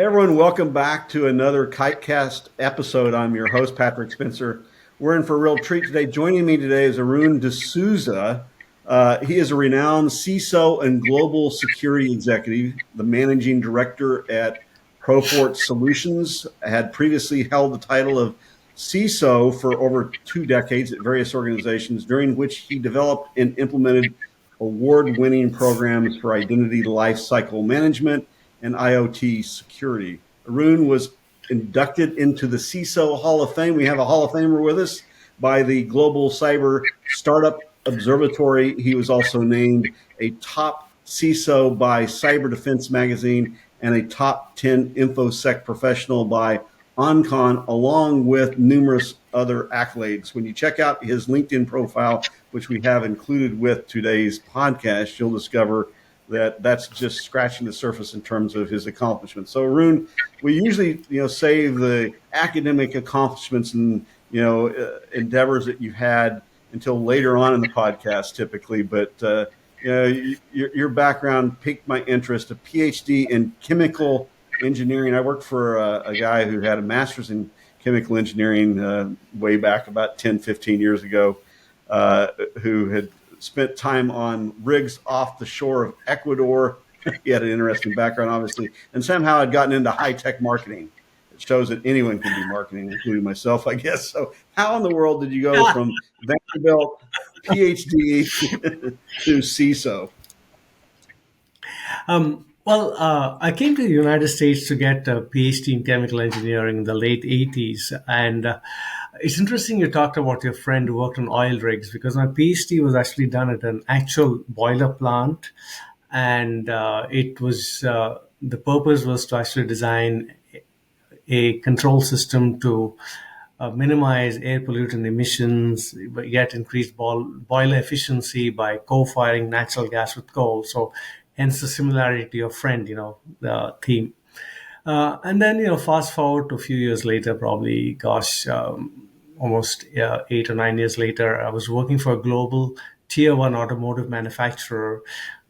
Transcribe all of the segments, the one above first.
Hey everyone, welcome back to another KiteCast episode. I'm your host, Patrick Spencer. We're in for a real treat today. Joining me today is Arun DeSouza. He is a renowned CISO and global security executive, the managing director at Profortis Solutions, had previously held the title of CISO for over 2 decades at various organizations, during which he developed and implemented award-winning programs for identity lifecycle management and IoT security. Arun was inducted into the CISO Hall of Fame. We have a Hall of Famer with us by the Global Cyber Startup Observatory. He was also named a top CISO by Cyber Defense Magazine and a top 10 InfoSec professional by OnCon, along with numerous other accolades. When you check out his LinkedIn profile, which we have included with today's podcast, you'll discover that that's just scratching the surface in terms of his accomplishments. So, Arun, we usually save the academic accomplishments and endeavors that you've had until later on in the podcast, typically. But your background piqued my interest. A Ph.D. in chemical engineering. I worked for a guy who had a master's in chemical engineering way back about 10, 15 years ago, who had spent time on rigs off the shore of Ecuador. He had an interesting background, obviously, and somehow had gotten into high-tech marketing. It shows that anyone can do marketing, including myself, I guess. So how in the world did you go from Vanderbilt, PhD, to CISO? I came to the United States to get a PhD in chemical engineering in the late 80s. And it's interesting you talked about your friend who worked on oil rigs, because my PhD was actually done at an actual boiler plant. And the purpose was to actually design a control system to minimize air pollutant emissions, but yet increase boiler efficiency by co-firing natural gas with coal. So hence the similarity of friend, the theme. And then, fast forward to a few years later, probably, almost 8 or 9 years later, I was working for a global tier one automotive manufacturer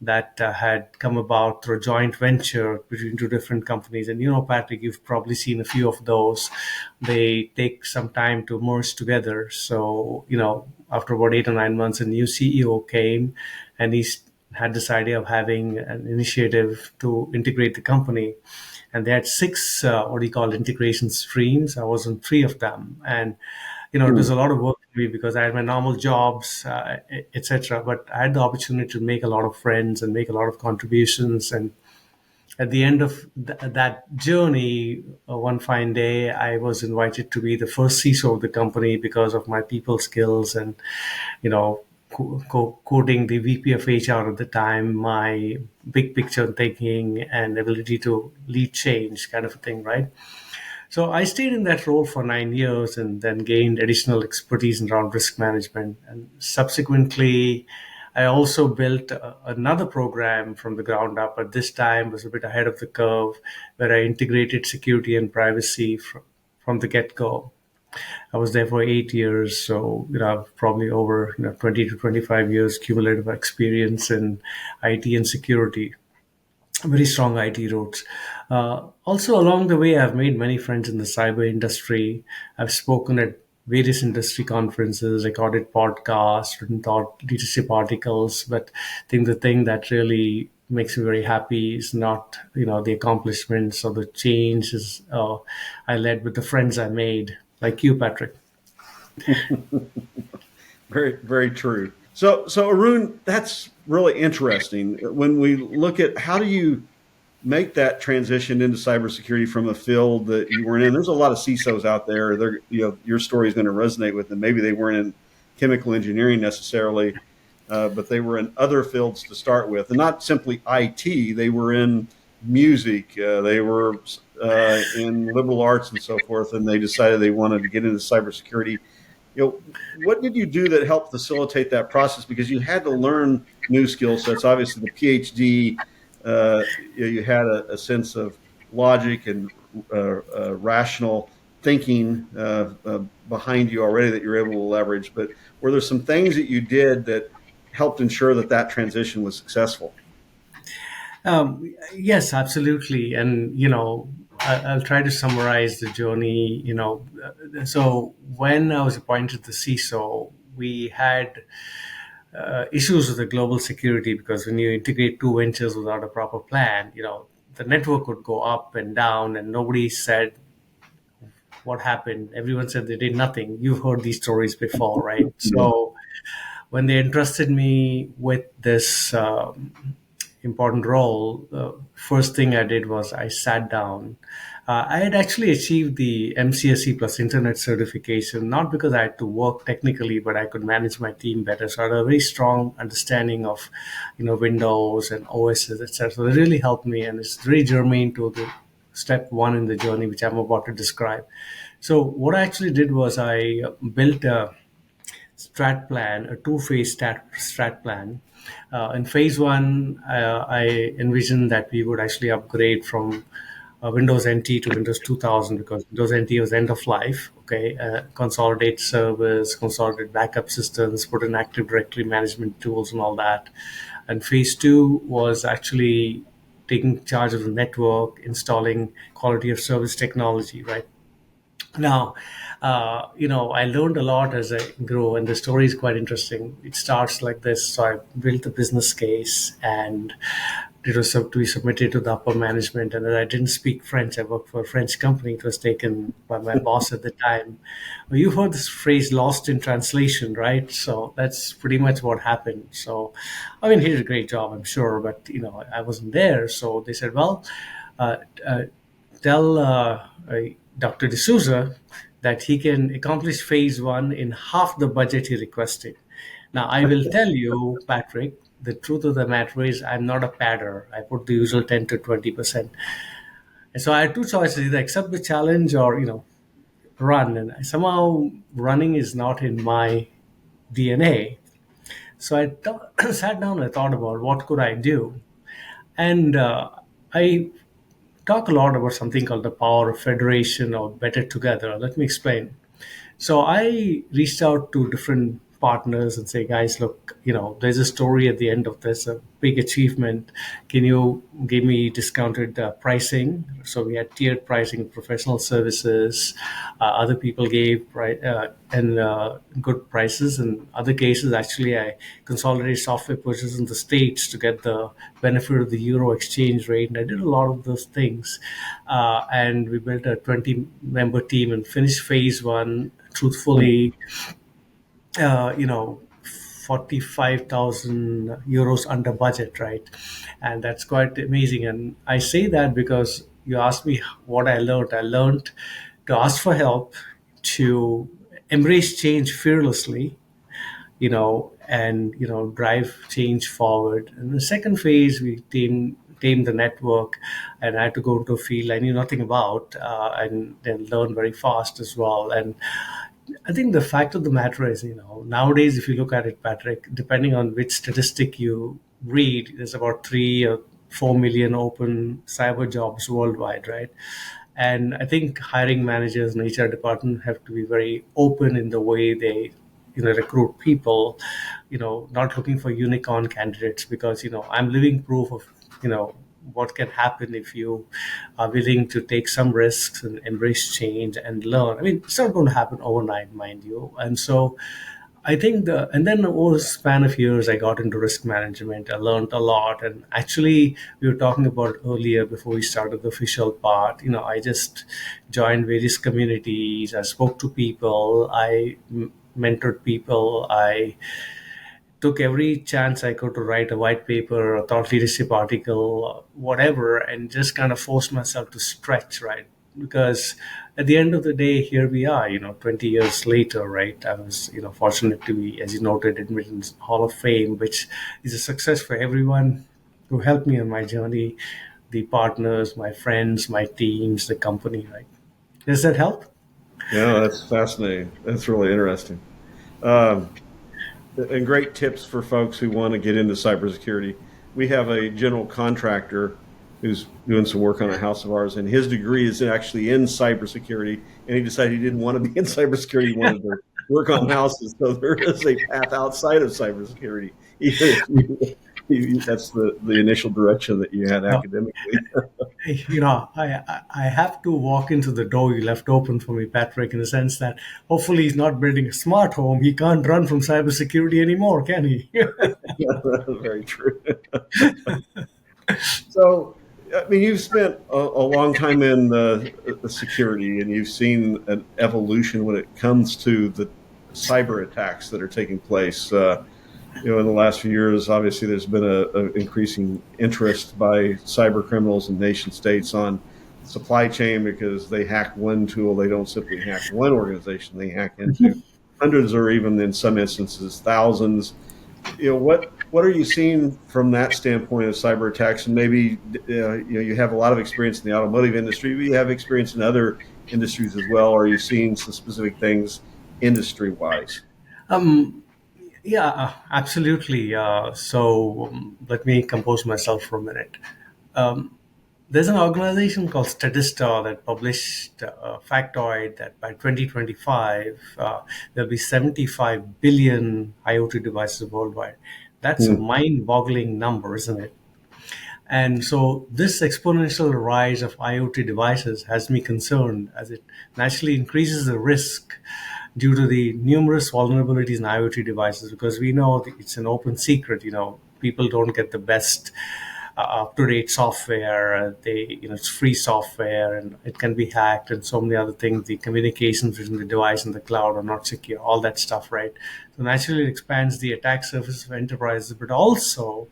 that had come about through a joint venture between two different companies. And, Patrick, you've probably seen a few of those. They take some time to merge together. So, after about 8 or 9 months, a new CEO came, and he had this idea of having an initiative to integrate the company. And they had six, integration streams. I was on three of them. And, it was a lot of work for me because I had my normal jobs, etc. But I had the opportunity to make a lot of friends and make a lot of contributions. And at the end of that journey, one fine day, I was invited to be the first CISO of the company because of my people skills and, quoting the VP of HR at the time, my big picture thinking and ability to lead change kind of a thing, right? So I stayed in that role for 9 years and then gained additional expertise around risk management. And subsequently, I also built another program from the ground up, but this time was a bit ahead of the curve, where I integrated security and privacy from the get-go. I was there for 8 years, so probably over 20 to 25 years cumulative experience in IT and security. Very strong IT roots. Also, along the way, I've made many friends in the cyber industry. I've spoken at various industry conferences, recorded podcasts, written thought leadership articles. But I think the thing that really makes me very happy is not the accomplishments or the changes I led, with the friends I made, like you, Patrick. Very, very true. So Arun, that's really interesting. When we look at how do you make that transition into cybersecurity from a field that you weren't in, there's a lot of CISOs out there. They're, your story is going to resonate with them. Maybe they weren't in chemical engineering necessarily, but they were in other fields to start with, and not simply IT. They were in music. They were in liberal arts and so forth, and they decided they wanted to get into cybersecurity. What did you do that helped facilitate that process? Because you had to learn new skill sets. Obviously, the PhD, you had a sense of logic and rational thinking behind you already that you're able to leverage. But were there some things that you did that helped ensure that transition was successful? Yes, absolutely. And, I'll try to summarize the journey. So when I was appointed the CISO, we had issues with the global security because when you integrate two ventures without a proper plan, the network would go up and down, and nobody said what happened. Everyone said they did nothing. You've heard these stories before, right? So when they entrusted me with this important role, the first thing I did was I sat down. I had actually achieved the MCSE plus Internet certification, not because I had to work technically, but I could manage my team better. So I had a very strong understanding of, Windows and OSs, etc. So it really helped me, and it's very germane to the step one in the journey, which I'm about to describe. So what I actually did was I built a strat plan, a two-phase strat plan. In phase one, I envisioned that we would actually upgrade from Windows NT to Windows 2000 because Windows NT was end of life. Okay, consolidate servers, consolidate backup systems, put in Active Directory management tools and all that. And phase two was actually taking charge of the network, installing quality of service technology, right? Now, I learned a lot as I grew, and the story is quite interesting. It starts like this. So I built a business case, and it was to be submitted to the upper management. And then I didn't speak French. I worked for a French company. It was taken by my boss at the time. Well, you've heard this phrase "lost in translation," right? So that's pretty much what happened. So, I mean, he did a great job, I'm sure, but I wasn't there. So they said, "Well, uh, uh, tell Dr. D'Souza that he can accomplish phase one in half the budget he requested." Now, I will tell you, Patrick, the truth of the matter is I'm not a padder. I put the usual 10 to 20%. And so I had two choices, either accept the challenge or, run. And somehow running is not in my DNA. So sat down and I thought about what could I do. And I talk a lot about something called the power of federation or better together. Let me explain. So I reached out to different partners and say, guys, look, there's a story at the end of this, a big achievement. Can you give me discounted pricing? So we had tiered pricing, professional services. Other people gave and good prices. In other cases, actually, I consolidated software purchases in the States to get the benefit of the euro exchange rate. And I did a lot of those things. And we built a 20-member team and finished phase one truthfully, 45,000 euros under budget, right? And that's quite amazing. And I say that because you asked me what I learned. I learned to ask for help, to embrace change fearlessly, and drive change forward. And the second phase, we tamed the network, and I had to go into a field I knew nothing about, and then learn very fast as well. And I think the fact of the matter is, nowadays, if you look at it, Patrick, depending on which statistic you read, there's about 3 or 4 million open cyber jobs worldwide, right? And I think hiring managers and HR department have to be very open in the way they, recruit people, not looking for unicorn candidates because, I'm living proof of, what can happen if you are willing to take some risks and embrace change and learn. I mean, it's not going to happen overnight, mind you. And so I think and then over a span of years, I got into risk management. I learned a lot. And actually, we were talking about earlier before we started the official part. I just joined various communities. I spoke to people. I mentored people. I took every chance I could to write a white paper, a thought leadership article, whatever, and just kind of forced myself to stretch, right? Because at the end of the day, here we are, 20 years later, right? I was, fortunate to be, as you noted, admitted in Hall of Fame, which is a success for everyone who helped me on my journey, the partners, my friends, my teams, the company, right? Does that help? Yeah, that's fascinating. That's really interesting. Um, and great tips for folks who want to get into cybersecurity. We have a general contractor who's doing some work on a house of ours, and his degree is actually in cybersecurity. And he decided he didn't want to be in cybersecurity; he wanted to work on houses. So there is a path outside of cybersecurity. That's the initial direction that you had Uh, academically. I have to walk into the door you left open for me, Patrick, in the sense that hopefully he's not building a smart home. He can't run from cybersecurity anymore, can he? Very true. So, I mean, you've spent a long time in security, and you've seen an evolution when it comes to the cyber attacks that are taking place. In the last few years, obviously, there's been a increasing interest by cyber criminals and nation states on supply chain because they hack one tool. They don't simply hack one organization; they hack into hundreds, or even in some instances, thousands. What are you seeing from that standpoint of cyber attacks? And maybe you have a lot of experience in the automotive industry, but you have experience in other industries as well. Are you seeing some specific things industry wise? um, yeah, absolutely. Let me compose myself for a minute. Um, there's an organization called Statista that published a factoid that by 2025, there'll be 75 billion IoT devices worldwide. That's a Hmm. mind boggling number, isn't it? And so this exponential rise of IoT devices has me concerned as it naturally increases the risk due to the numerous vulnerabilities in IoT devices because we know that it's an open secret. People don't get the best up-to-date software. It's free software and it can be hacked and so many other things. The communications between the device and the cloud are not secure, all that stuff, right? So naturally it expands the attack surface of enterprises, but also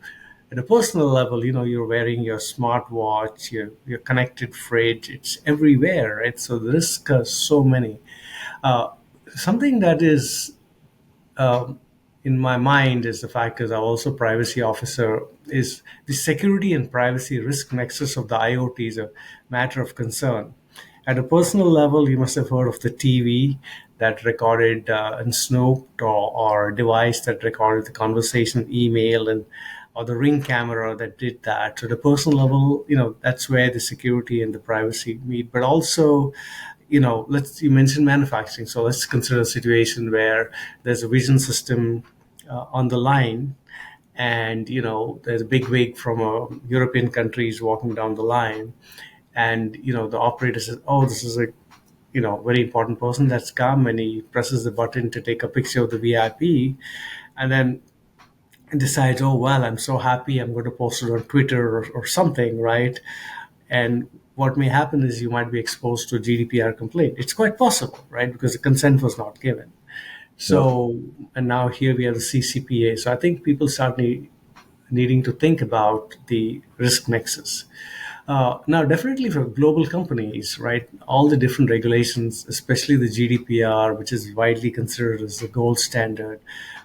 at a personal level, you're wearing your smartwatch, your connected fridge, it's everywhere, right? So the risks are so many. Uh, Something that is in my mind is the fact, because I'm also a privacy officer, is the security and privacy risk nexus of the IoT is a matter of concern. At a personal level, you must have heard of the TV that recorded and snooped, or a device that recorded the conversation, email, and or the ring camera that did that. So at a personal level, that's where the security and the privacy meet. But also, you mentioned manufacturing, so let's consider a situation where there's a vision system on the line, and there's a big wig from a European countries walking down the line, and the operator says, oh, this is a very important person that's come, and he presses the button to take a picture of the VIP, and then decides, oh well, I'm so happy, I'm going to post it on Twitter or something, right? And what may happen is you might be exposed to a GDPR complaint. It's quite possible, right? Because the consent was not given. Yep. So, and now here we have the CCPA. So I think people start needing to think about the risk nexus. Now, definitely for global companies, right? All the different regulations, especially the GDPR, which is widely considered as the gold standard,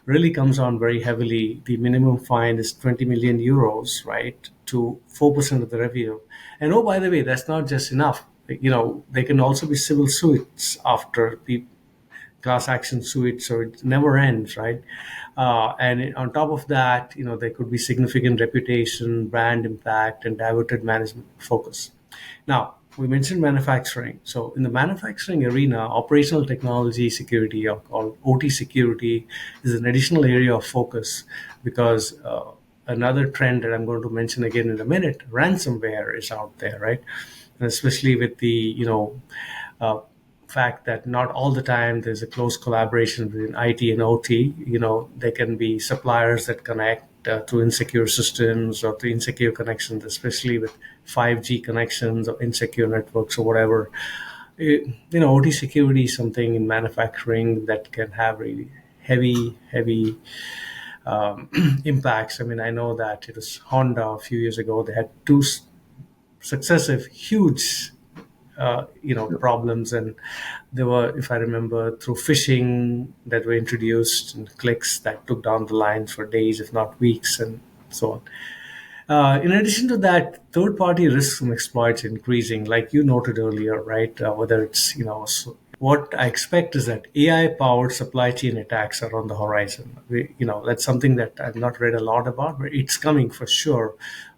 really comes on very heavily. The minimum fine is 20 million euros, right, to 4% of the revenue. And oh, by the way, that's not just enough. There can also be civil suits after people class action suite, so it never ends, right? And on top of that, there could be significant reputation, brand impact, and diverted management focus. Now, we mentioned manufacturing. So in the manufacturing arena, operational technology security, or called OT security, is an additional area of focus because another trend that I'm going to mention again in a minute, ransomware is out there, right? And especially with the, uh, fact that not all the time there's a close collaboration between IT and OT. There can be suppliers that connect to insecure systems or to insecure connections, especially with 5G connections or insecure networks or whatever. OT security is something in manufacturing that can have really heavy impacts. I mean, I know that it was Honda a few years ago. They had two successive huge Yep. problems, and there were, if I remember, through phishing that were introduced and clicks that took down the line for days if not weeks, and so on. In addition to that, third party risks from exploits increasing, like you noted earlier, right? Whether it's What I expect is that AI-powered supply chain attacks are on the horizon. That's something that I've not read a lot about, but it's coming for sure.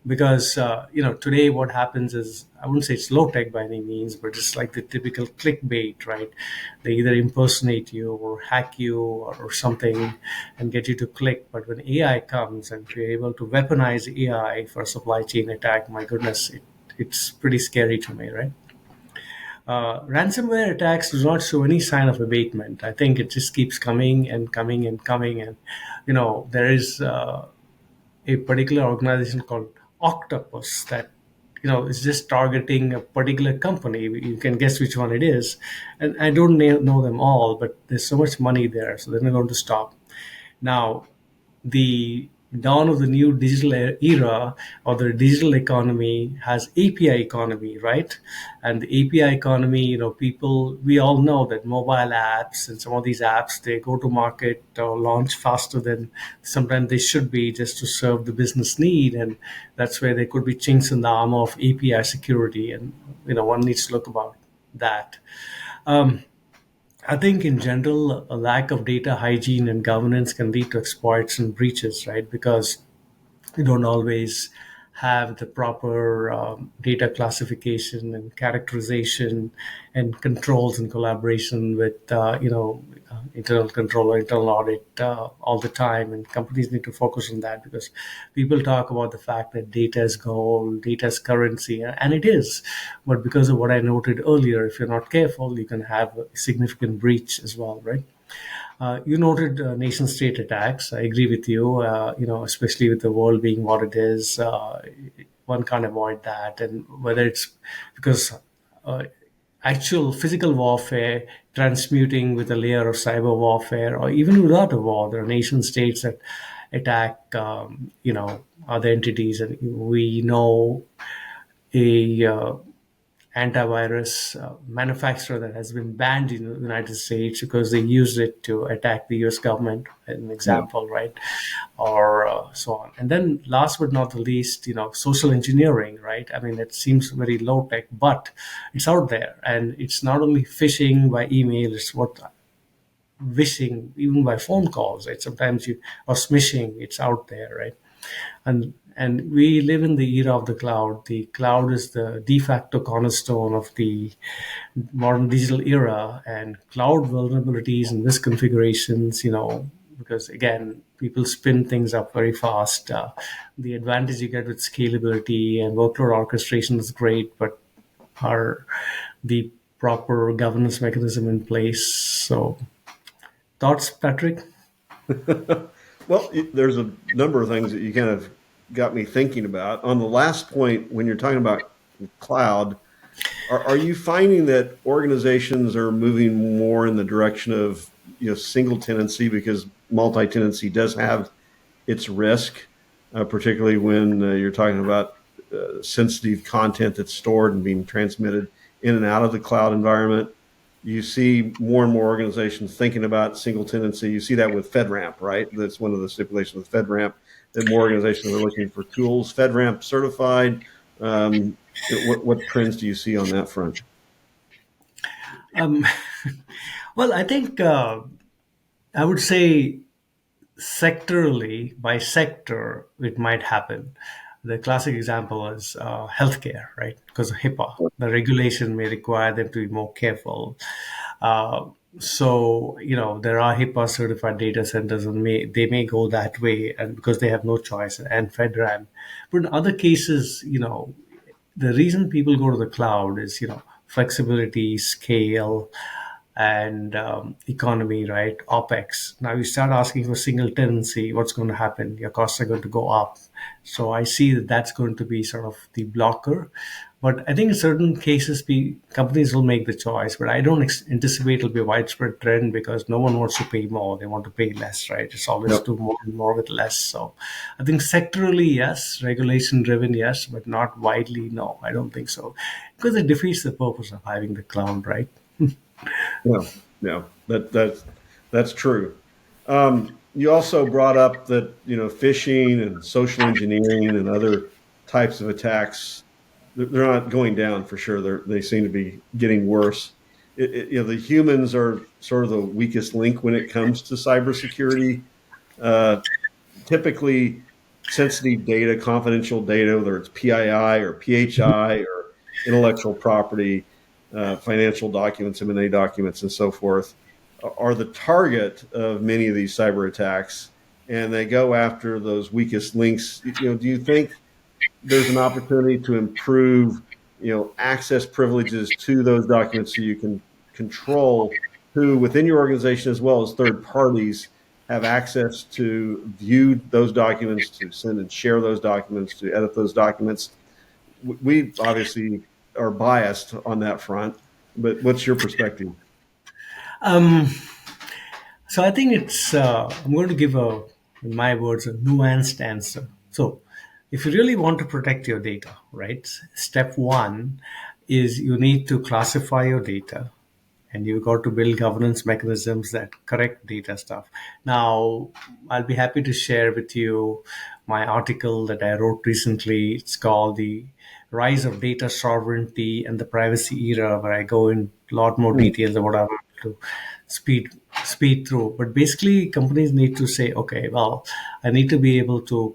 Because today what happens is, I wouldn't say it's low tech by any means, but it's like the typical clickbait, right? They either impersonate you or hack you or something and get you to click. But when AI comes and we're able to weaponize AI for a supply chain attack, my goodness, it's pretty scary to me, right? Ransomware attacks do not show any sign of abatement. I think it just keeps coming and coming and coming. And, there is a particular organization called Octopus that, is just targeting a particular company. You can guess which one it is. And I don't know them all, but there's so much money there. So they're not going to stop. Now, the dawn of the new digital era or the digital economy has API economy, right? And the API economy, people, we all know that mobile apps and some of these apps, they go to market or launch faster than sometimes they should be just to serve the business need. And that's where there could be chinks in the armor of API security. And, one needs to look about that. I think in general, a lack of data hygiene and governance can lead to exploits and breaches, right? Because you don't always have the proper data classification and characterization and controls and collaboration with internal control or internal audit all the time, and companies need to focus on that because people talk about the fact that data is gold, data is currency, and it is, but because of what I noted earlier, if you're not careful you can have a significant breach as well, right? You noted nation-state attacks. I agree with you. Especially with the world being what it is, one can't avoid that. And whether it's because uh, actual physical warfare transmuting with a layer of cyber warfare, or even without a war, there are nation-states that attack, other entities, and we know a antivirus manufacturer that has been banned in the United States because they used it to attack the US government, an Yeah. example, right? Or so on. And then last but not the least, social engineering, right? I mean, it seems very low tech, but it's out there. And it's not only phishing by email, it's what wishing, even by phone calls, right? Sometimes you, or smishing, it's out there, right? And we live in the era of the cloud. The cloud is the de facto cornerstone of the modern digital era, and cloud vulnerabilities and misconfigurations, because again, people spin things up very fast. The advantage you get with scalability and workload orchestration is great, but are the proper governance mechanism in place? So, thoughts, Patrick? Well, there's a number of things that you kind of got me thinking about. On the last point, when you're talking about cloud, are you finding that organizations are moving more in the direction of single tenancy because multi-tenancy does have its risk, particularly when you're talking about sensitive content that's stored and being transmitted in and out of the cloud environment? You see more and more organizations thinking about single tenancy. You see that with FedRAMP, right? That's one of the stipulations with FedRAMP, that more organizations are looking for tools. FedRAMP certified. Um, what trends do you see on that front? Um, well, I think I would say sectorally, by sector, it might happen. The classic example is healthcare, right? Because of HIPAA, the regulation may require them to be more careful. Uh, so there are HIPAA certified data centers, and they may go that way, and because they have no choice, and FedRAMP. But in other cases, the reason people go to the cloud is flexibility, scale, and economy, right? OPEX. Now you start asking for single tenancy, what's going to happen? Your costs are going to go up. So I see that that's going to be sort of the blocker. But I think in certain cases, companies will make the choice. But I don't anticipate it'll be a widespread trend because no one wants to pay more; they want to pay less, right? It's always Yep. do more and more with less. So I think sectorally, yes, regulation driven, yes, but not widely, no. I don't think so, because it defeats the purpose of having the cloud, right? Yeah. Yeah. That's true. You also brought up that phishing and social engineering and other types of attacks, they're not going down for sure. They seem to be getting worse. the humans are sort of the weakest link when it comes to cybersecurity. Uh, Typically, sensitive data, confidential data, whether it's PII or PHI or intellectual property, financial documents, M&A documents, and so forth, are the target of many of these cyber attacks, and they go after those weakest links. Do you think there's an opportunity to improve, access privileges to those documents so you can control who within your organization as well as third parties have access to view those documents, to send and share those documents, to edit those documents? We obviously are biased on that front, but what's your perspective? Um, so I think I'm going to give in my words, a nuanced answer. So if you really want to protect your data, right, step one is you need to classify your data, and you've got to build governance mechanisms that correct data stuff. Now, I'll be happy to share with you my article that I wrote recently. It's called The Rise of Data Sovereignty and the Privacy Era, where I go in a lot more Hmm. details about what I'm to speed speed through. But basically, companies need to say, okay, well, I need to be able to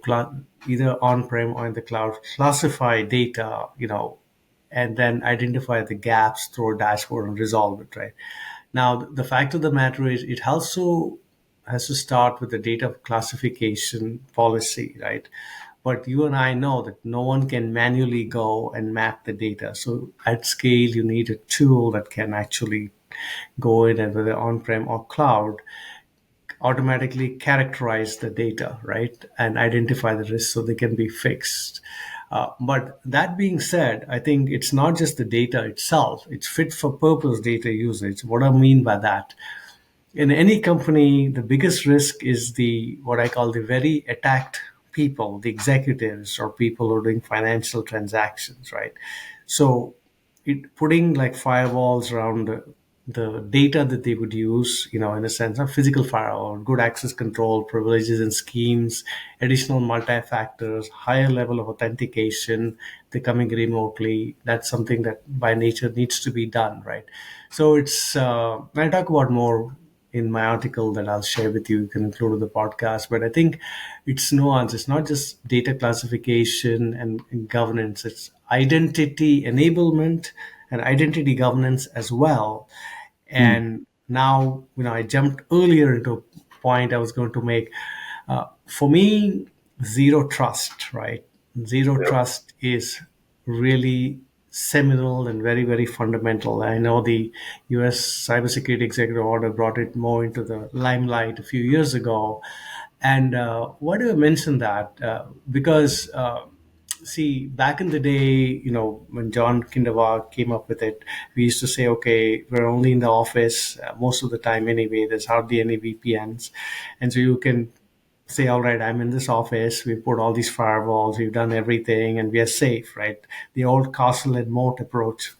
either on-prem or in the cloud classify data, and then identify the gaps through a dashboard and resolve it, right? Now, the fact of the matter is, it also has to start with the data classification policy, right? But you and I know that no one can manually go and map the data. So at scale, you need a tool that can actually go in and whether on-prem or cloud, automatically characterize the data, right, and identify the risks so they can be fixed. But that being said, I think it's not just the data itself, it's fit for purpose data usage. What I mean by that, in any company, the biggest risk is the what I call the very attacked people, the executives or people who are doing financial transactions, right? So putting like firewalls around the data that they would use, in a sense of physical firewall, good access control, privileges and schemes, additional multi-factors, higher level of authentication, they're coming remotely. That's something that by nature needs to be done, right? So I talk about more in my article that I'll share with you. You can include in the podcast. But I think it's nuanced. It's not just data classification and governance. It's identity enablement and identity governance as well. Hmm. And now, I jumped earlier into a point I was going to make. For me, zero trust, right? Zero Yep. trust is really seminal and very, very fundamental. I know the US cybersecurity executive order brought it more into the limelight a few years ago. And why do I mention that? Because see, back in the day, when John Kinderwag came up with it, we used to say, okay, we're only in the office most of the time anyway. There's hardly any VPNs. And so you can say, all right, I'm in this office. We put all these firewalls. We've done everything and we are safe, right? The old castle and moat approach.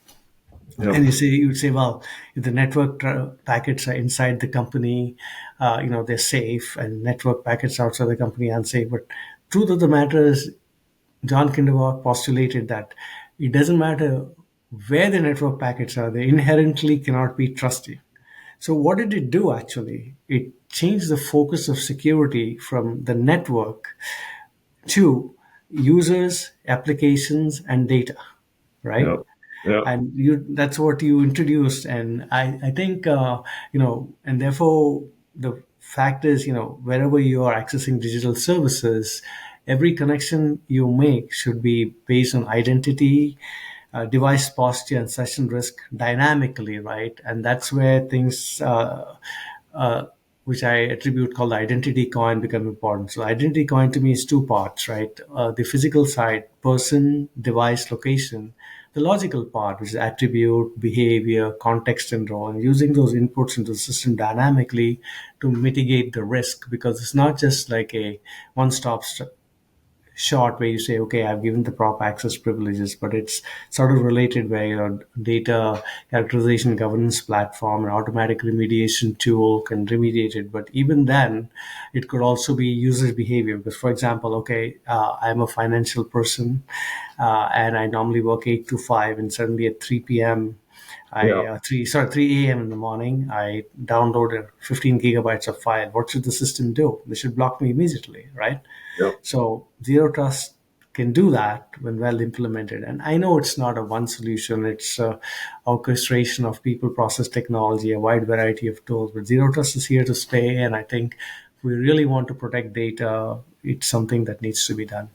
And Yep. you would say, well, if the network packets are inside the company, they're safe, and network packets outside the company are unsafe. But truth of the matter is, John Kinderwag postulated that it doesn't matter where the network packets are, they inherently cannot be trusted. So, what did it do actually? It changed the focus of security from the network to users, applications, and data, right? Yep. Yep. And that's what you introduced. And I think, and therefore, the fact is, wherever you are accessing digital services, every connection you make should be based on identity, device posture, and session risk dynamically, right? And that's where things uh, which I attribute called the identity coin become important. So identity coin to me is two parts, right? The physical side, person, device, location. The logical part, which is attribute, behavior, context, and role, and using those inputs into the system dynamically to mitigate the risk, because it's not just like a one-stop short where you say, okay, I've given the prop access privileges, but it's sort of related where your data characterization governance platform and automatic remediation tool can remediate it. But even then, it could also be user behavior. Because, for example, okay, I'm a financial person and I normally work 8 to 5, and suddenly at 3 p.m., I 3 a.m. in the morning. I downloaded 15 gigabytes of file. What should the system do? They should block me immediately, right? Yeah. So zero trust can do that when well implemented. And I know it's not a one solution. It's a orchestration of people, process, technology, a wide variety of tools. But zero trust is here to stay. And I think if we really want to protect data, it's something that needs to be done.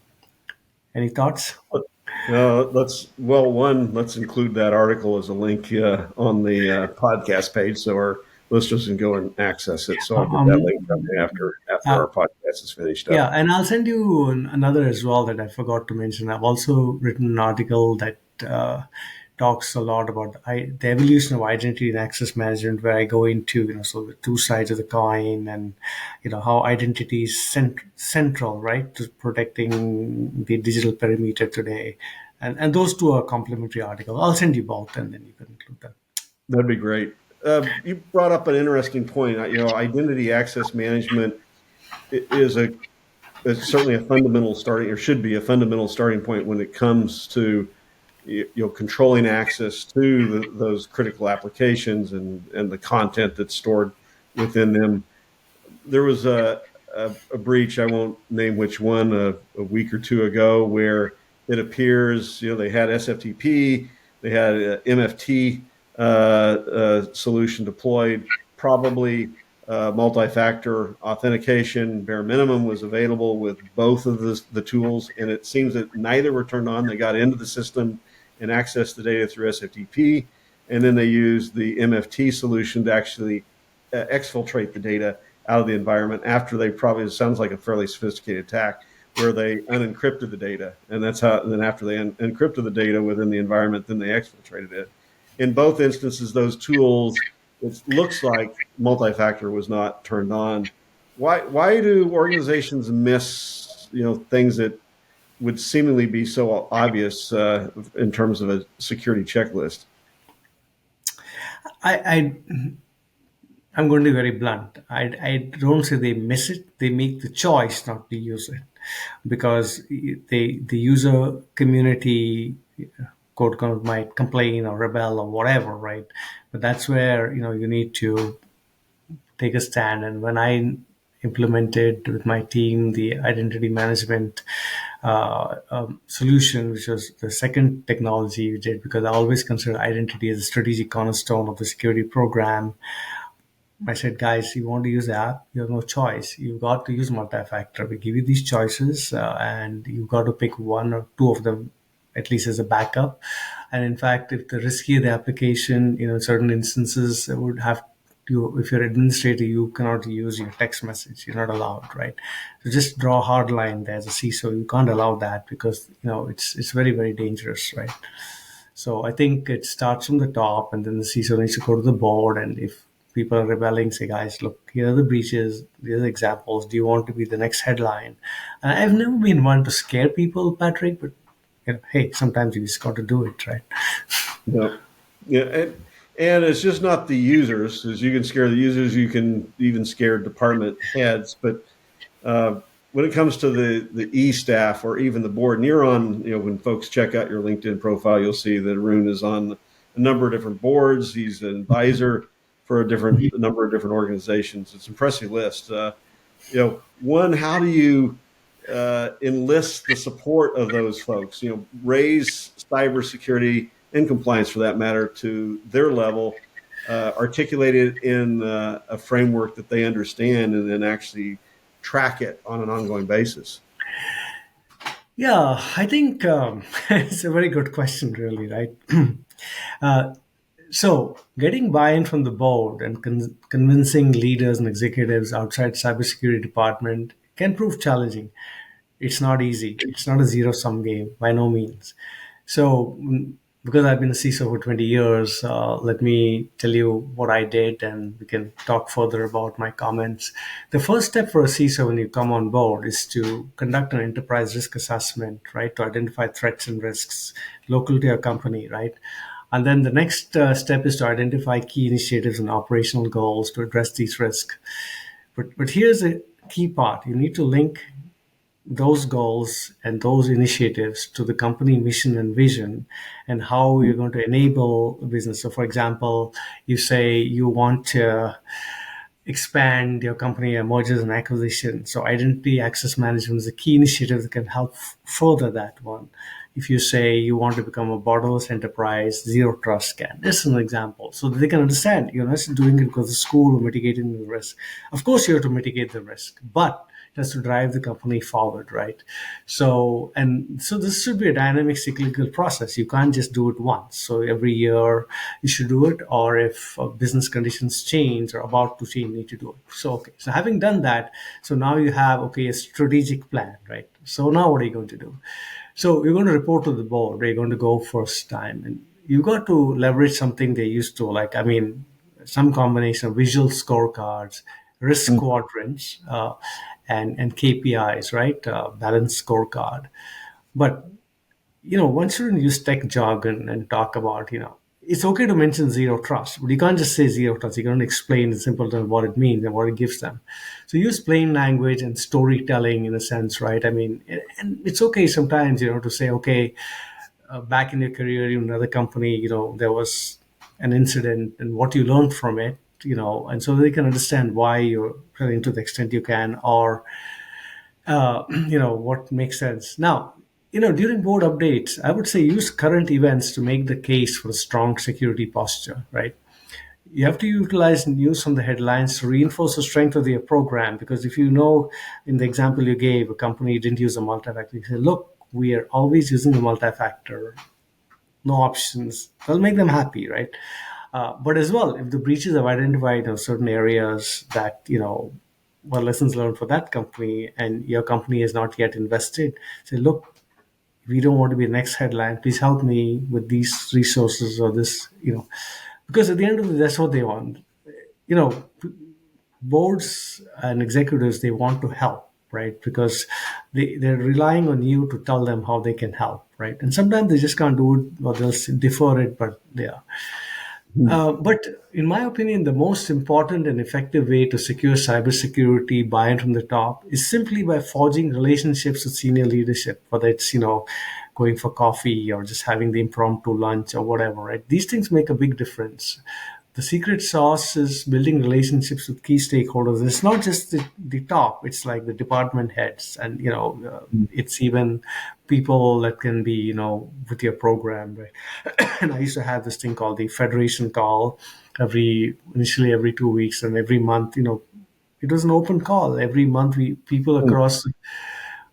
Any thoughts? Let's include that article as a link on the podcast page so our listeners can go and access it. So I'll get that link up Um, after uh, our podcast is finished Yeah, up. and I'll send you another as well that I forgot to mention. I've also written an article that talks a lot about the evolution of identity and access management, where I go into so the two sides of the coin, and how identity is central, right, to protecting the digital perimeter today, and those two are complementary articles. I'll send you both, and then you can include them. That'd be great. You brought up an interesting point. Identity access management is certainly a fundamental starting, or should be a fundamental starting point when it comes to controlling access to those critical applications and the content that's stored within them. There was a breach, I won't name which one, a week or two ago, where it appears they had SFTP, they had a MFT solution deployed, probably multi-factor authentication bare minimum was available with both of the tools, and it seems that neither were turned on. They got into the system and accessed the data through SFTP, and then they used the MFT solution to actually exfiltrate the data out of the environment after they probably, it sounds like a fairly sophisticated attack, where they unencrypted the data. And that's how, and then after they encrypted the data within the environment, then they exfiltrated it. In both instances, those tools, it looks like multi-factor was not turned on. Why do organizations miss things that would seemingly be so obvious in terms of a security checklist? I I'm going to be very blunt. I don't say they miss it. They make the choice not to use it because the user community quote unquote might complain or rebel or whatever, right? But that's where you need to take a stand. And when I implemented with my team the identity management solution, which was the second technology we did, because I always consider identity as a strategic cornerstone of the security program. I said, guys, you want to use the app, you have no choice. You've got to use multi-factor. We give you these choices, and you've got to pick one or two of them, at least as a backup. And in fact, if the riskier the application, in certain instances, it would have to, if you're administrator, you cannot use your text message. You're not allowed, right? So just draw a hard line there as a CISO. You can't allow that because, it's very, very dangerous, right? So I think it starts from the top, and then the CISO needs to go to the board. And if people are rebelling, say, guys, look, here are the breaches, these are the examples. Do you want to be the next headline? And I've never been one to scare people, Patrick, but hey, sometimes you just got to do it, right? Yeah, yeah, and it's just not the users. As you can scare the users, you can even scare department heads. But when it comes to the E staff or even the board, and you're on, when folks check out your LinkedIn profile, you'll see that Arun is on a number of different boards. He's an advisor for a number of different organizations. It's an impressive list. One, how do you enlist the support of those folks? Raise cybersecurity and compliance, for that matter, to their level, articulated in a framework that they understand, and then actually track it on an ongoing basis. Yeah, I think it's a very good question, really, right? uh, so, getting buy-in from the board and convincing leaders and executives outside cybersecurity department can prove challenging. It's not easy. It's not a zero-sum game by no means. So, because I've been a CISO for 20 years, let me tell you what I did, and we can talk further about my comments. The first step for a CISO when you come on board is to conduct an enterprise risk assessment, right, to identify threats and risks local to your company, right? And then the next step is to identify key initiatives and operational goals to address these risks. But here's a key part: you need to link those goals and those initiatives to the company mission and vision and how you're going to enable business. So, for example, you say you want to expand your company mergers and acquisitions. So identity access management is a key initiative that can help further that one. If you say you want to become a borderless enterprise, zero trust scan. This is an example. So that they can understand you're not just doing it because the school or mitigating the risk. Of course you have to mitigate the risk, but it has to drive the company forward, right? So this should be a dynamic cyclical process. You can't just do it once. So every year you should do it, or if business conditions change or about to change, you need to do it. So okay, so having done that, so now you have a strategic plan, right? So now what are you going to do? So you're going to report to the board. You're going to go first time, and you got to leverage something they used to like. I mean, some combination of visual scorecards, risk quadrants, and KPIs, right? Balanced scorecard. But one shouldn't use tech jargon and talk about, it's okay to mention zero trust, but you can't just say zero trust. You can't explain in simple terms what it means and what it gives them. So use plain language and storytelling in a sense, right? I mean, and it's okay sometimes, to say, okay, back in your career in another company, there was an incident and what you learned from it, and so they can understand why you're telling to the extent you can, or what makes sense. Now, during board updates, I would say use current events to make the case for a strong security posture, right? You have to utilize news from the headlines to reinforce the strength of your program. Because if you know, in the example you gave, a company didn't use a multi-factor, you say, look, we are always using the multi-factor, no options. That'll make them happy, right? But as well, if the breaches have identified certain areas that, were lessons learned for that company and your company has not yet invested, say, look, we don't want to be the next headline. Please help me with these resources or this, because at the end of the day, that's what they want. You know, boards and executives, they want to help, right? Because they're relying on you to tell them how they can help, right? And sometimes they just can't do it or they'll defer it, but they are. But in my opinion, the most important and effective way to secure cybersecurity buy-in from the top is simply by forging relationships with senior leadership, whether it's, going for coffee or just having the impromptu lunch or whatever, right? These things make a big difference. The secret sauce is building relationships with key stakeholders. It's not just the top, it's like the department heads and, it's even people that can be, with your program, right? And I used to have this thing called the federation call initially every 2 weeks, and every month, it was an open call. Every month, people across the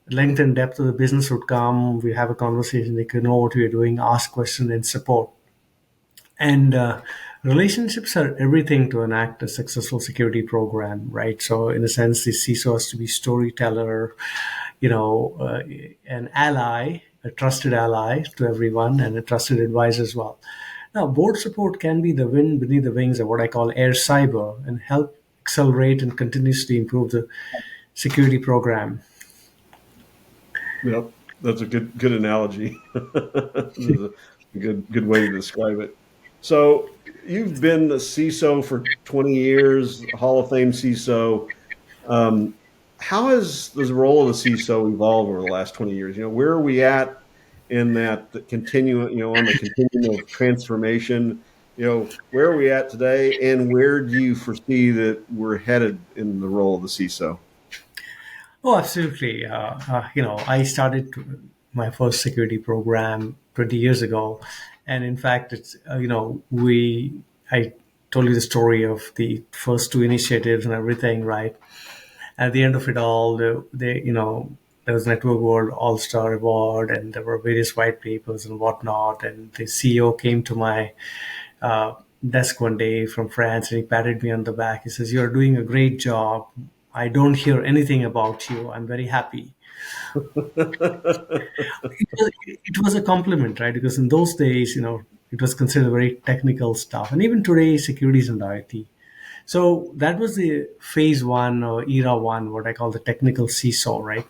length and depth of the business would come. We have a conversation. They could know what we are doing, ask questions, and support. And relationships are everything to enact a successful security program, right? So, in a sense, the CISO has to be storyteller, an ally, a trusted ally to everyone, and a trusted advisor as well. Now, board support can be the wind beneath the wings of what I call air cyber and help accelerate and continuously improve the security program. Yep, that's a good analogy. That's a good way to describe it. So you've been a CISO for 20 years, Hall of Fame CISO. Um, how has the role of the CISO evolved over the last 20 years? Where are we at in that continuum, on the continuum of transformation? Where are we at today, and where do you foresee that we're headed in the role of the CISO? Oh, absolutely. I started my first security program 20 years ago, and in fact, it's I told you the story of the first two initiatives and everything, right? At the end of it all, there was Network World All Star Award, and there were various white papers and whatnot. And the CEO came to my desk one day from France, and he patted me on the back. He says, "You're doing a great job. I don't hear anything about you. I'm very happy." It was a compliment, right? Because in those days, it was considered very technical stuff, and even today, security is in IT. So that was the phase one or era one, what I call the technical seesaw, right?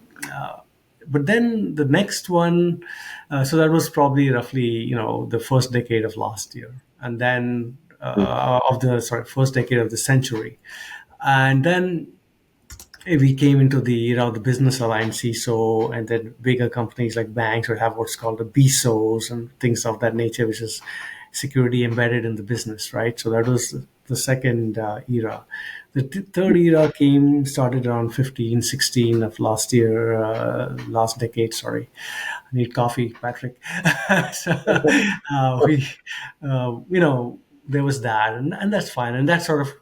But then the next one, so that was probably roughly, the first decade of last year, and then of the sorry first decade of the century, and then we came into the the business aligned CISO, and then bigger companies like banks would have what's called the BISOs and things of that nature, which is security embedded in the business, right? So that was the second era. The third era started around 15, 16 of last year, last decade, sorry. I need coffee, Patrick. So we, there was that, and that's fine. And that sort of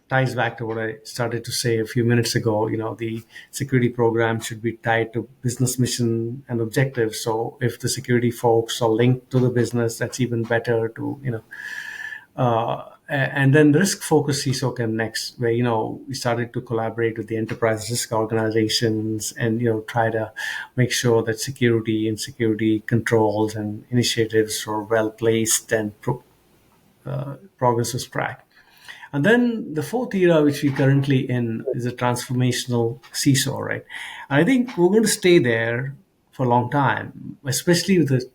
ties back to what I started to say a few minutes ago. The security program should be tied to business mission and objectives. So if the security folks are linked to the business, that's even better to, and then risk focused CISO came next, where we started to collaborate with the enterprise risk organizations and try to make sure that security controls and initiatives are well placed and progress was tracked. And then the fourth era, which we're currently in, is a transformational CISO, right? And I think we're going to stay there for a long time, especially with the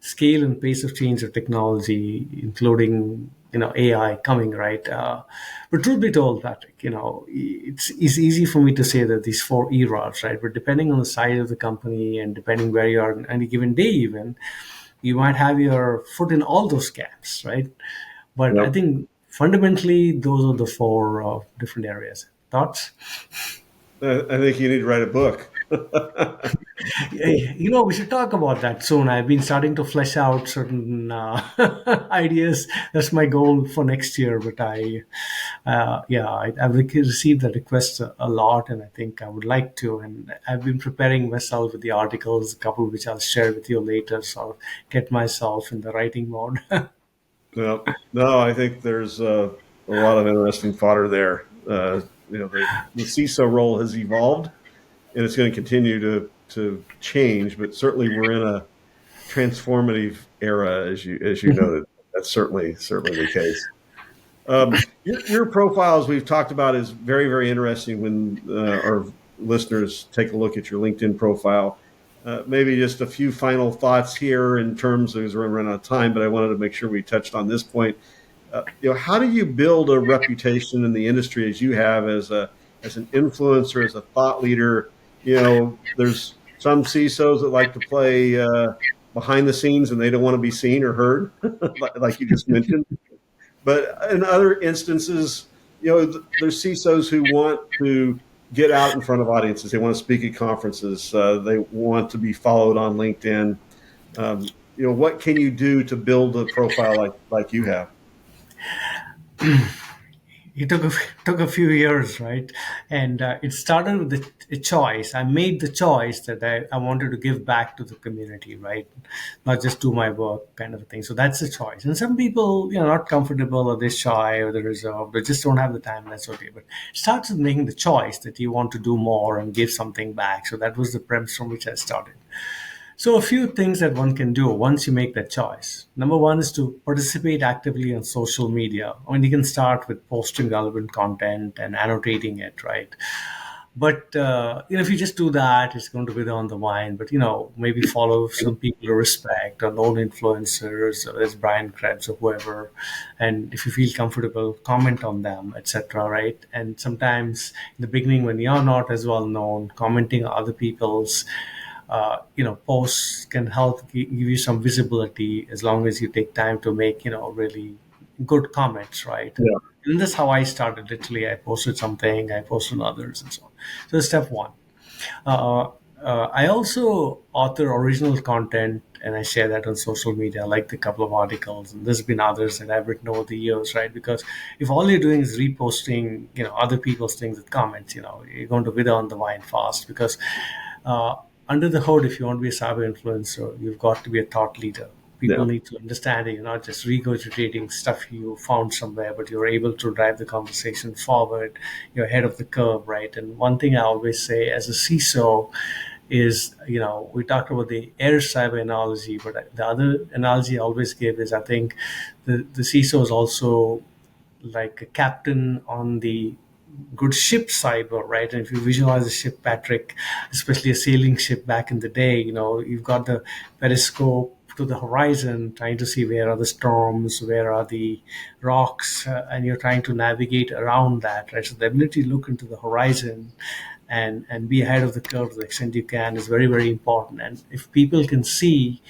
scale and pace of change of technology, including AI coming, right? But truth be told, Patrick, it's easy for me to say that these four eras, right? But depending on the size of the company and depending where you are on any given day, even you might have your foot in all those camps, right? But I Yep. think fundamentally, those are the four different areas. Thoughts? I think you need to write a book. We should talk about that soon. I've been starting to flesh out certain ideas. That's my goal for next year. But I've received the request a lot, and I think I would like to. And I've been preparing myself with the articles, a couple which I'll share with you later. So I'll get myself in the writing mode. No, no, I think there's a lot of interesting fodder there. The CISO role has evolved, and it's going to continue to change. But certainly, we're in a transformative era, as you noted. That's certainly the case. Your profile, as we've talked about, is very, very interesting. When our listeners take a look at your LinkedIn profile, maybe just a few final thoughts here in terms of, as we're running out of time, but I wanted to make sure we touched on this point. How do you build a reputation in the industry as you have as an influencer, as a thought leader? There's some CISOs that like to play behind the scenes and they don't want to be seen or heard, like you just mentioned. But in other instances, there's CISOs who want to get out in front of audiences. They want to speak at conferences. They want to be followed on LinkedIn. What can you do to build a profile like you have? It took a few years, right? And it started with a choice. I made the choice that I wanted to give back to the community, right? Not just do my work, kind of a thing. So that's a choice. And some people, not comfortable or they're shy or they're reserved, they just don't have the time. That's okay. But it starts with making the choice that you want to do more and give something back. So that was the premise from which I started. So, a few things that one can do once you make that choice. Number one is to participate actively on social media. I mean, you can start with posting relevant content and annotating it, right? But if you just do that, it's going to be on the wine. But maybe follow some people you respect or known influencers, or as Brian Krebs or whoever, and if you feel comfortable, comment on them, etc. Right? And sometimes in the beginning, when you're not as well known, commenting on other people's posts can help give you some visibility as long as you take time to make, really good comments, right? And that's how I started. Literally, I posted something, I posted others, and so on. So that's step one. Uh, I also author original content and I share that on social media, like the couple of articles. And there's been others that I've written over the years, right? Because if all you're doing is reposting, other people's things with comments, you're going to wither on the vine fast because uh, under the hood, if you want to be a cyber influencer, you've got to be a thought leader. People Yeah. need to understand that you're not just regurgitating stuff you found somewhere, but you're able to drive the conversation forward. You're ahead of the curve, right? And one thing I always say as a CISO is, we talked about the air cyber analogy, but the other analogy I always give is I think the CISO is also like a captain on the good ship cyber, right? And if you visualize a ship, Patrick, especially a sailing ship back in the day, you've got the periscope to the horizon, trying to see where are the storms, where are the rocks, and you're trying to navigate around that, right? So the ability to look into the horizon and be ahead of the curve to the extent you can is very, very important. And if people can see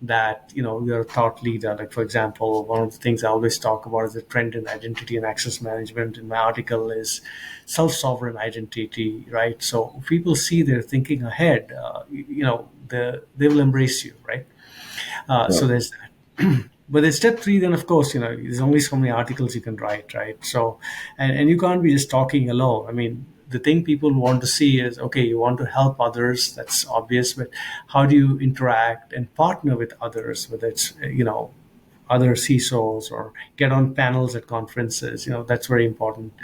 that you're a thought leader, like for example, one of the things I always talk about is the trend in identity and access management in my article is self-sovereign identity, right? So if people see they're thinking ahead, they will embrace you, right? So there's that. But there's step three, then of course, there's only so many articles you can write, right? So, and you can't be just talking alone. I mean, the thing people want to see is, okay, you want to help others, that's obvious, but how do you interact and partner with others, whether it's, other CISOs or get on panels at conferences, that's very important.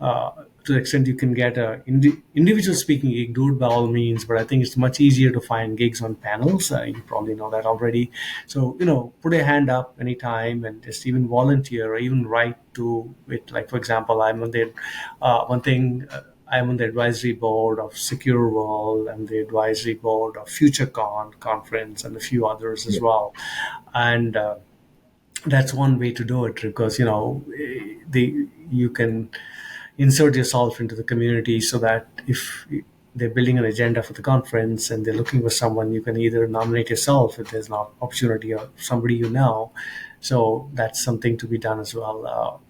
To the extent you can get a individual speaking gig, do it by all means. But I think it's much easier to find gigs on panels. You probably know that already. So put a hand up anytime and just even volunteer or even write to it. Like for example, I'm on the one thing. I'm on the advisory board of Secure World and the advisory board of FutureCon conference and a few others as well. And that's one way to do it because you can insert yourself into the community so that if they're building an agenda for the conference and they're looking for someone, you can either nominate yourself if there's an opportunity or somebody so that's something to be done as well.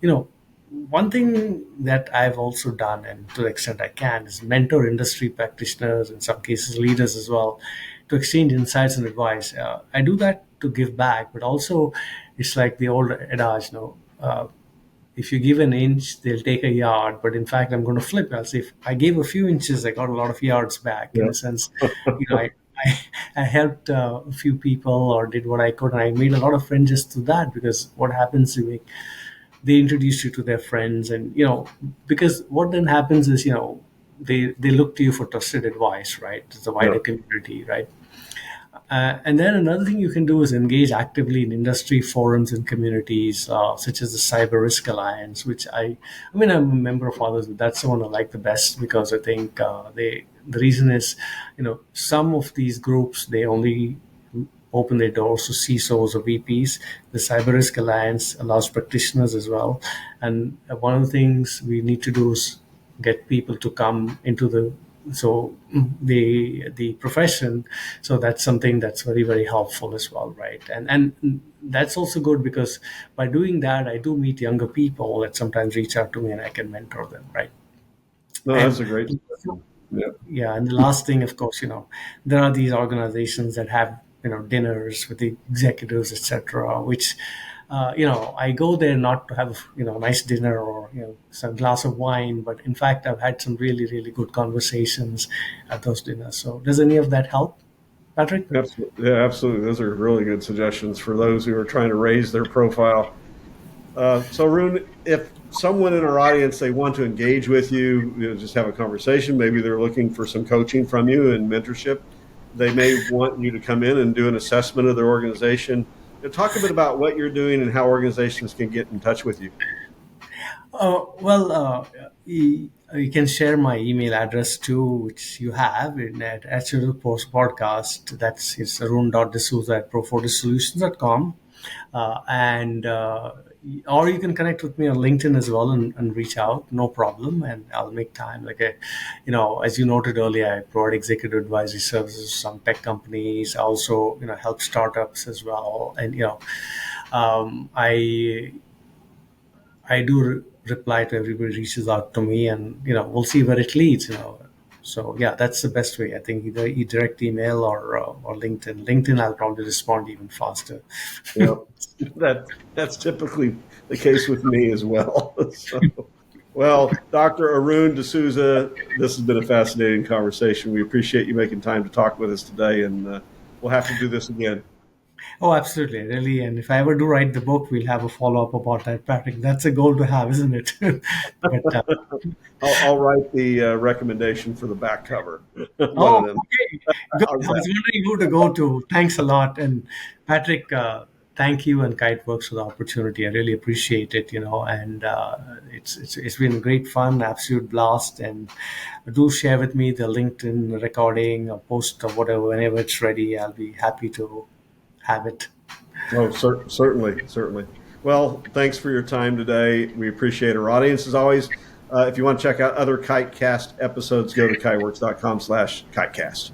One thing that I've also done, and to the extent I can, is mentor industry practitioners, in some cases leaders as well, to exchange insights and advice. I do that to give back, but also it's like the old adage, if you give an inch, they'll take a yard. But in fact, I'm going to flip. I'll say if I gave a few inches, I got a lot of yards back. In Yeah. a sense, I helped a few people or did what I could, and I made a lot of friends just through that. Because what happens, they introduce you to their friends, and because what then happens is they look to you for trusted advice, right? It's a wider Yeah. community, right? And then another thing you can do is engage actively in industry forums and communities, such as the Cyber Risk Alliance, which I mean, I'm a member of others, but that's the one I like the best because I think the reason is, some of these groups, they only open their doors to CISOs or VPs. The Cyber Risk Alliance allows practitioners as well. And one of the things we need to do is get people to come into the profession. So that's something that's very, very helpful as well, right? And that's also good because by doing that, I do meet younger people that sometimes reach out to me and I can mentor them, right? No, that's And a great suggestion. Yeah. yeah, and the last thing, of course, there are these organizations that have dinners with the executives, etc., which I go there not to have a nice dinner or some glass of wine, but in fact, I've had some really, really good conversations at those dinners. So, does any of that help, Patrick? Absolutely. Yeah, absolutely. Those are really good suggestions for those who are trying to raise their profile. So, Arun, if someone in our audience they want to engage with you, just have a conversation. Maybe they're looking for some coaching from you and mentorship. They may want you to come in and do an assessment of their organization. Talk a bit about what you're doing and how organizations can get in touch with you. Well, you can share my email address too, which you have at your post podcast. It's arun.desouza at profortissolutions.com. And or you can connect with me on LinkedIn as well and reach out, no problem, and I'll make time. As you noted earlier, I provide executive advisory services to some tech companies. I also help startups as well, and I do reply to everybody who reaches out to me, and we'll see where it leads. So yeah, that's the best way. I think either direct email or LinkedIn. LinkedIn, I'll probably respond even faster. Yeah, that's typically the case with me as well. So, well, Dr. Arun D'Souza, this has been a fascinating conversation. We appreciate you making time to talk with us today, and we'll have to do this again. Oh, absolutely, really. And if I ever do write the book, we'll have a follow up about that, Patrick. That's a goal to have, isn't it? But I'll write the recommendation for the back cover. One oh, of them. okay. Good. I How's was that? wondering who to go to. Thanks a lot. And Patrick, thank you and Kiteworks for the opportunity. I really appreciate it, and it's been great fun, absolute blast. And do share with me the LinkedIn recording or post or whatever, whenever it's ready. I'll be happy to have it. Oh, certainly, certainly. Well, thanks for your time today. We appreciate our audience as always. If you want to check out other KiteCast episodes, go to kiteworks.com/kitecast.